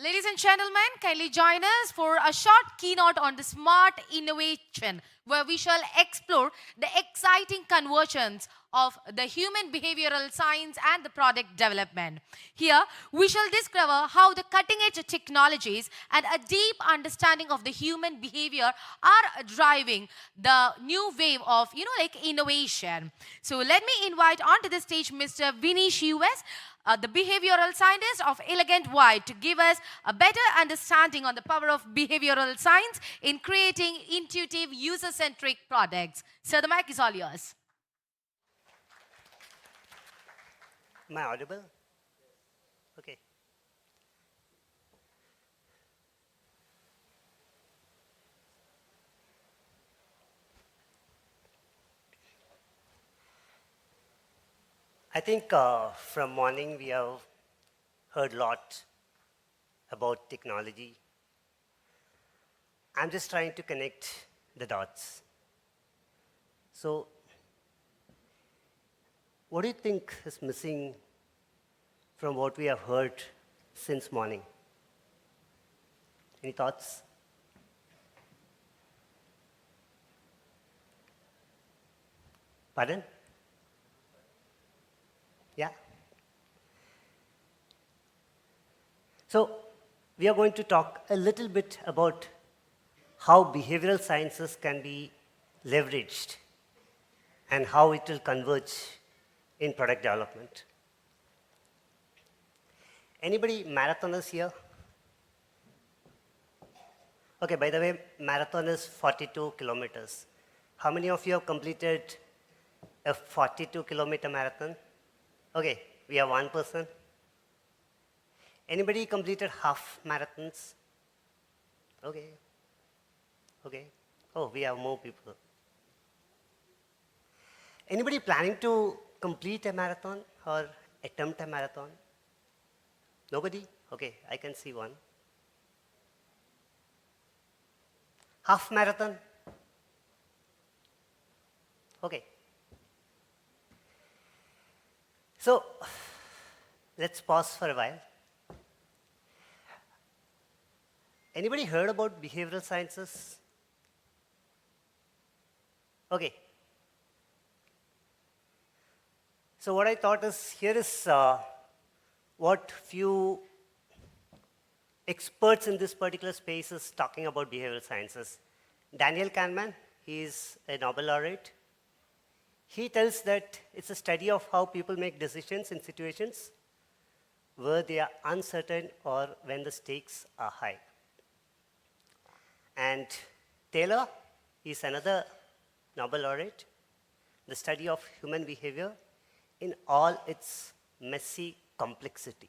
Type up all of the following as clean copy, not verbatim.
Ladies and gentlemen, kindly join us for a short keynote on the smart innovation, where we shall explore the exciting convergence of the human behavioral science and the product development. Here, we shall discover how the cutting edge technologies and a deep understanding of the human behavior are driving the new wave of, innovation. So let me invite onto the stage Mr. Vineesh US, the behavioral scientist of Elegant White, to give us a better understanding on the power of behavioral science in creating intuitive, user-centric products. So the mic is all yours. Am I audible? Okay. I think from morning we have heard a lot about technology. I'm just trying to connect the dots. So, what do you think is missing from what we have heard since morning? Any thoughts? Pardon? Yeah? So, we are going to talk a little bit about how behavioral sciences can be leveraged and how it will converge in product development. Anybody marathoners here? Okay, by the way, marathon is 42 kilometers. How many of you have completed a 42-kilometer marathon? Okay, we have one person. Anybody completed half marathons? Okay. Okay. Oh, we have more people. Anybody planning to complete a marathon or attempt a marathon? Nobody? Okay, I can see one. Half marathon? Okay. So, let's pause for a while. Anybody heard about behavioral sciences? Okay. So what I thought is, here is what few experts in this particular space is talking about behavioral sciences. Daniel Kahneman, he is a Nobel laureate. He tells that it's a study of how people make decisions in situations where they are uncertain or when the stakes are high. And Taylor is another Nobel laureate, the study of human behavior in all its messy complexity.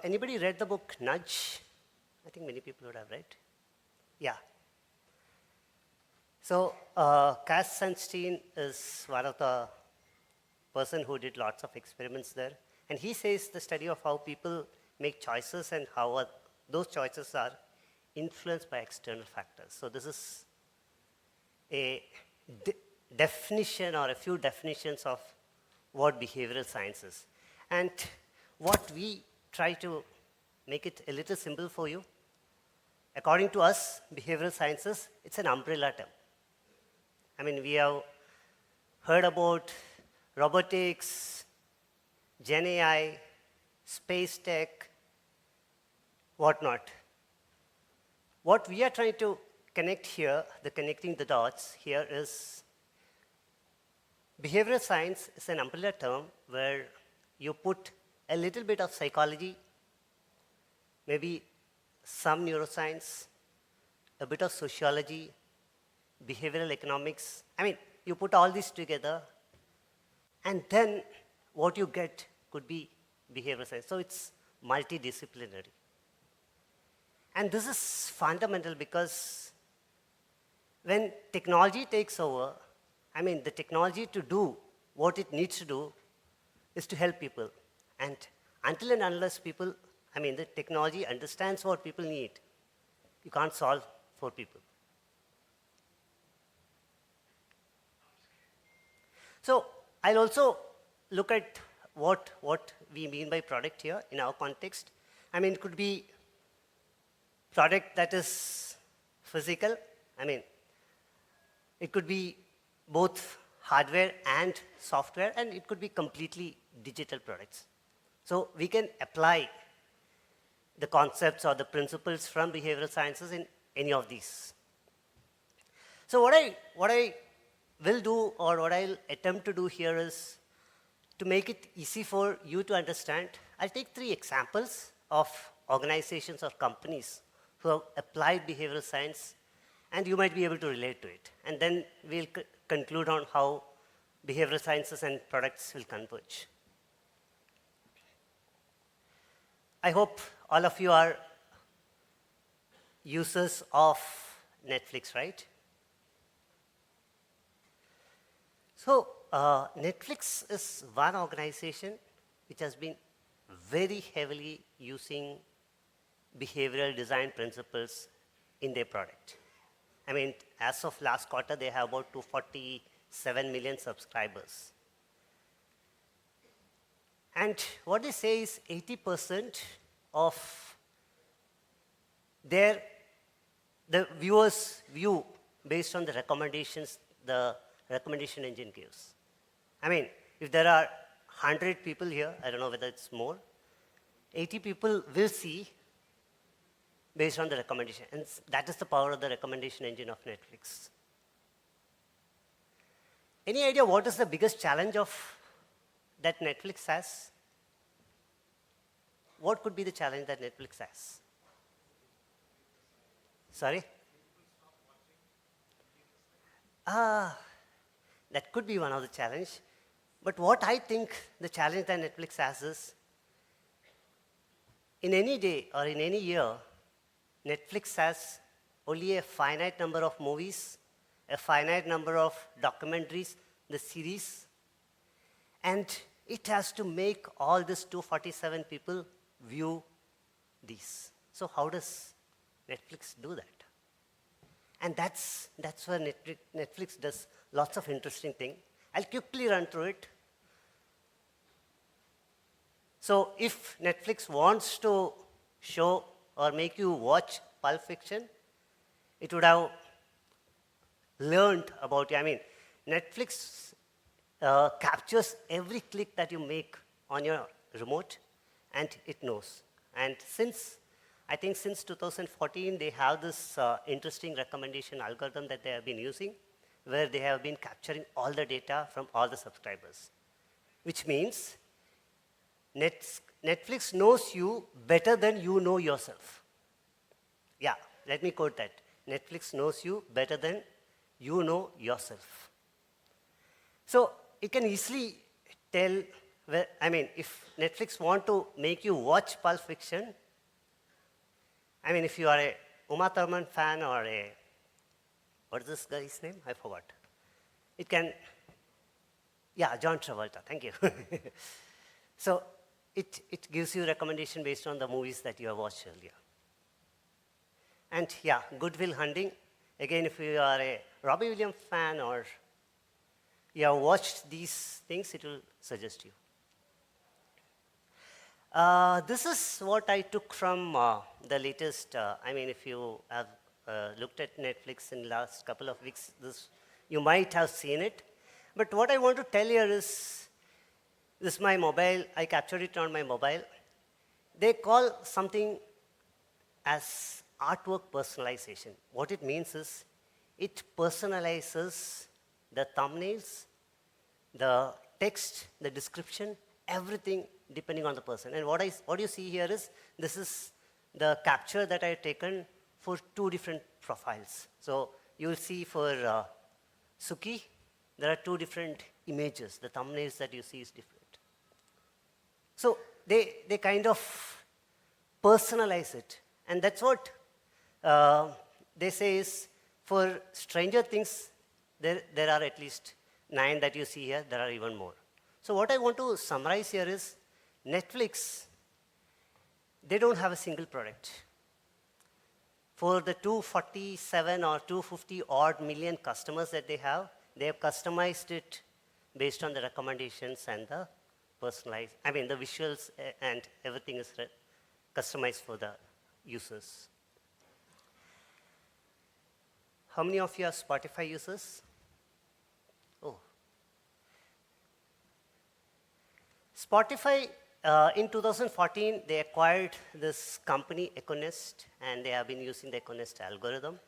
Anybody read the book Nudge? I think many people would have read. Yeah. So Cass Sunstein is one of the person who did lots of experiments there. And he says the study of how people make choices and how those choices are influenced by external factors. So this is a definition or a few definitions of what behavioral science is. And what we try to make it a little simple for you. According to us, behavioral sciences, it's an umbrella term. I mean, we have heard about robotics, Gen AI, space tech, whatnot. What we are trying to connect here, the connecting the dots here is behavioral science is an umbrella term where you put a little bit of psychology, maybe some neuroscience, a bit of sociology, behavioral economics. I mean, you put all these together, and then what you get could be behavioral science. So it's multidisciplinary. And this is fundamental because when technology takes over, I mean, the technology to do what it needs to do is to help people. And until and unless people, I mean, the technology understands what people need, you can't solve for people. So I'll also look at what we mean by product here in our context. I mean, it could be product that is physical. I mean, it could be both hardware and software, and it could be completely digital products. So we can apply the concepts or the principles from behavioral sciences in any of these. So what I will do, or what I'll attempt to do here, is to make it easy for you to understand. I'll take 3 examples of organizations or companies who have applied behavioral science, and you might be able to relate to it. And then we'll conclude on how behavioral sciences and products will converge. I hope all of you are users of Netflix, right? So Netflix is one organization which has been very heavily using behavioral design principles in their product. I mean, as of last quarter, they have about 247 million subscribers. And what they say is 80% of the viewers view based on the recommendations the recommendation engine gives. I mean, if there are 100 people here, I don't know whether it's more, 80 people will see based on the recommendation. And that is the power of the recommendation engine of Netflix. Any idea what is the biggest challenge that Netflix has? What could be the challenge that Netflix has? Sorry? That could be one of the challenge. But what I think the challenge that Netflix has is, in any day or in any year, Netflix has only a finite number of movies, a finite number of documentaries, the series, and it has to make all these 247 people view these. So how does Netflix do that? And that's where Netflix does lots of interesting things. I'll quickly run through it. So if Netflix wants to show or make you watch Pulp Fiction, it would have learned about you. I mean, Netflix captures every click that you make on your remote, and it knows. And I think since 2014, they have this interesting recommendation algorithm that they have been using, where they have been capturing all the data from all the subscribers, which means Netflix knows you better than you know yourself. Yeah, let me quote that. Netflix knows you better than you know yourself. So it can easily tell, I mean, if Netflix want to make you watch Pulp Fiction, I mean, if you are a Uma Thurman fan or what is this guy's name? I forgot. It can, yeah, John Travolta, thank you. So it gives you recommendation based on the movies that you have watched earlier. And yeah, Good Will Hunting, again, if you are a Robbie Williams fan or you have watched these things, it will suggest you. This is what I took from the latest, I mean, if you have looked at Netflix in the last couple of weeks, you might have seen it. But what I want to tell you is, this is my mobile, I captured it on my mobile. They call something as artwork personalization. What it means is, it personalizes the thumbnails, the text, the description, everything depending on the person. And what you see here is, this is the capture that I have taken for 2 different profiles. So you will see for Suki, there are 2 different images. The thumbnails that you see is different. So they kind of personalize it. And that's what they say is, for Stranger Things, there are at least 9 that you see here. There are even more. So what I want to summarize here is, Netflix, they don't have a single product. For the 247 or 250 odd million customers that they have customized it based on the recommendations and the personalized. I mean, the visuals and everything is customized for the users. How many of you are Spotify users? Oh. Spotify, in 2014, they acquired this company, Econest, and they have been using the Econest algorithm.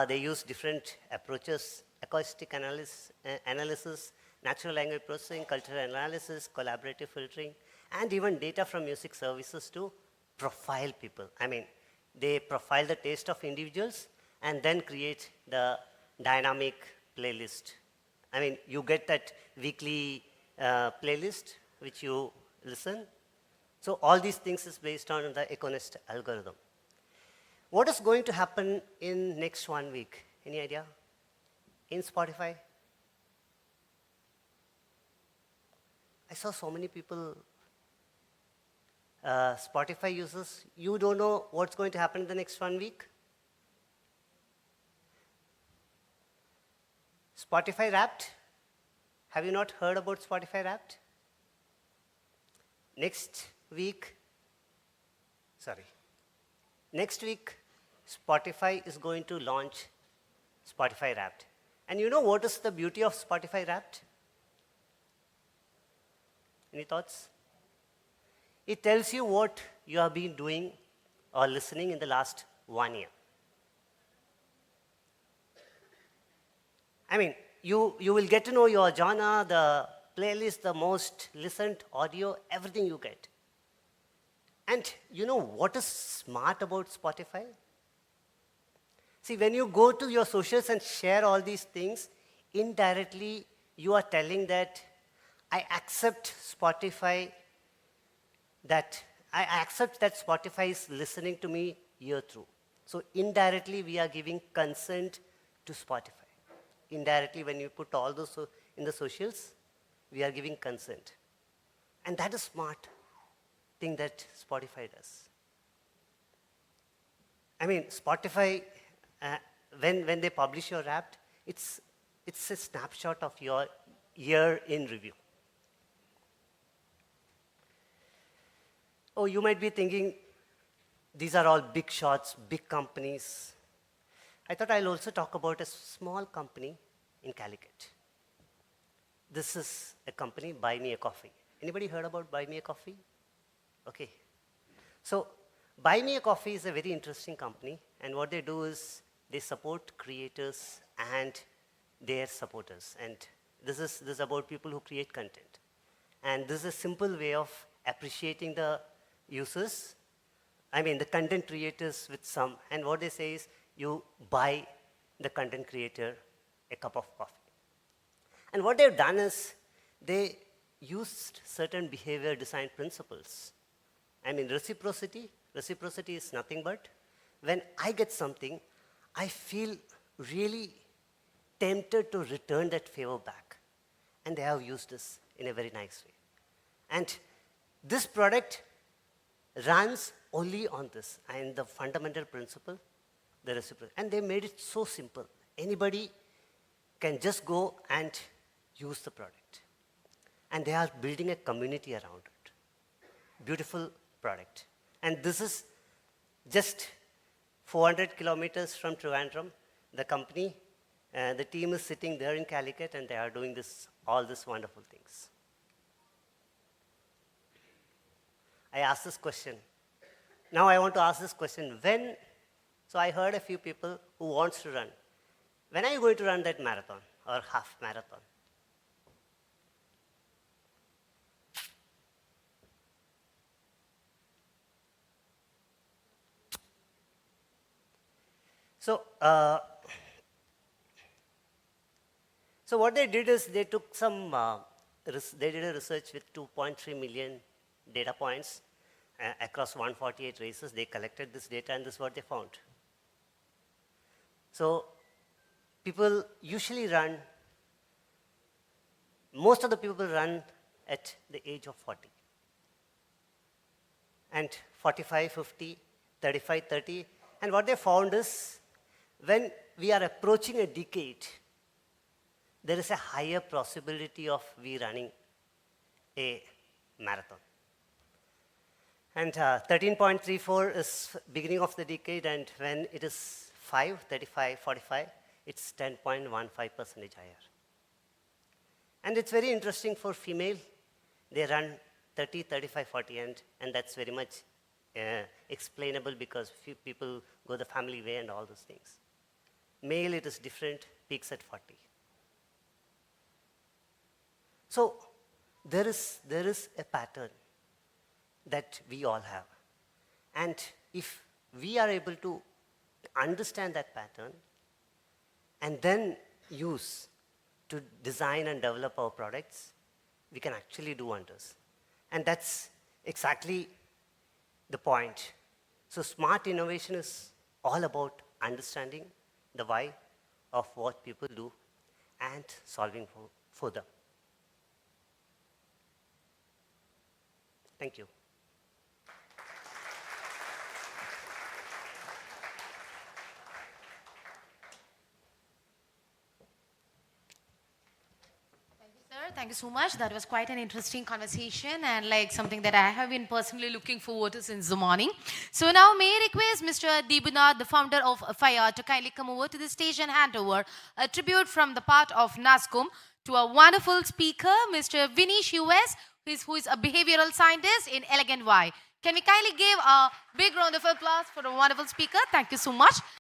They use different approaches, acoustic analysis, natural language processing, cultural analysis, collaborative filtering, and even data from music services to profile people. I mean, they profile the taste of individuals and then create the dynamic playlist. I mean, you get that weekly playlist which you listen. So all these things is based on the Econest algorithm. What is going to happen in next 1 week? Any idea? In Spotify? I saw so many people, Spotify users, you don't know what's going to happen in the next 1 week? Spotify Wrapped? Have you not heard about Spotify Wrapped? Next week, Spotify is going to launch Spotify Wrapped. And you know what is the beauty of Spotify Wrapped? Any thoughts? It tells you what you have been doing or listening in the last 1 year. I mean, you will get to know your genre, the playlist, the most listened audio, everything you get. And you know what is smart about Spotify? See, when you go to your socials and share all these things, indirectly you are telling that I accept Spotify, that I accept that Spotify is listening to me year through. So indirectly we are giving consent to Spotify. Indirectly, when you put all those in the socials, we are giving consent. And that is smart thing that Spotify does. I mean, Spotify, when they publish your Wrapped, it's a snapshot of your year in review. Oh, you might be thinking, these are all big shots, big companies. I thought I'll also talk about a small company in Calicut. This is a company, Buy Me a Coffee. Anybody heard about Buy Me a Coffee? Okay. So, Buy Me a Coffee is a very interesting company, and what they do is they support creators and their supporters. And this is about people who create content. And this is a simple way of appreciating the users, I mean the content creators with some, and what they say is you buy the content creator a cup of coffee. And what they've done is they used certain behavior design principles. I mean reciprocity is nothing but when I get something, I feel really tempted to return that favor back. And they have used this in a very nice way. And this product runs only on this, and the fundamental principle, the reciprocity. And they made it so simple. Anybody can just go and use the product. And they are building a community around it. Beautiful product. And this is just 400 kilometers from Trivandrum. The company, the team is sitting there in Calicut, and they are doing all these wonderful things. I asked this question. Now I want to ask this question. So I heard a few people who wants to run. When are you going to run that marathon or half marathon? So, so what they did is they took they did a research with 2.3 million data points across 148 races. They collected this data, and this is what they found. So people usually most of the people run at the age of 40. And 45, 50, 35, 30. And what they found is when we are approaching a decade, there is a higher possibility of we running a marathon. And 13.34 is beginning of the decade, and when it is 5, 35, 45, it's 10.15% higher. And it's very interesting for female. They run 30, 35, 40, and that's very much explainable because few people go the family way and all those things. Male, it is different, peaks at 40. So there is a pattern that we all have. And if we are able to understand that pattern and then use to design and develop our products, we can actually do wonders. And that's exactly the point. So smart innovation is all about understanding the why of what people do and solving for them. Thank you. Sir, thank you so much. That was quite an interesting conversation and like something that I have been personally looking forward to since the morning. So now may I request Mr. Debunath, the founder of FIRE, to kindly come over to the stage and hand over a tribute from the part of NASCOM to a wonderful speaker, Mr. Vineesh US, who is a behavioral scientist in Elegant Y. Can we kindly give a big round of applause for a wonderful speaker? Thank you so much.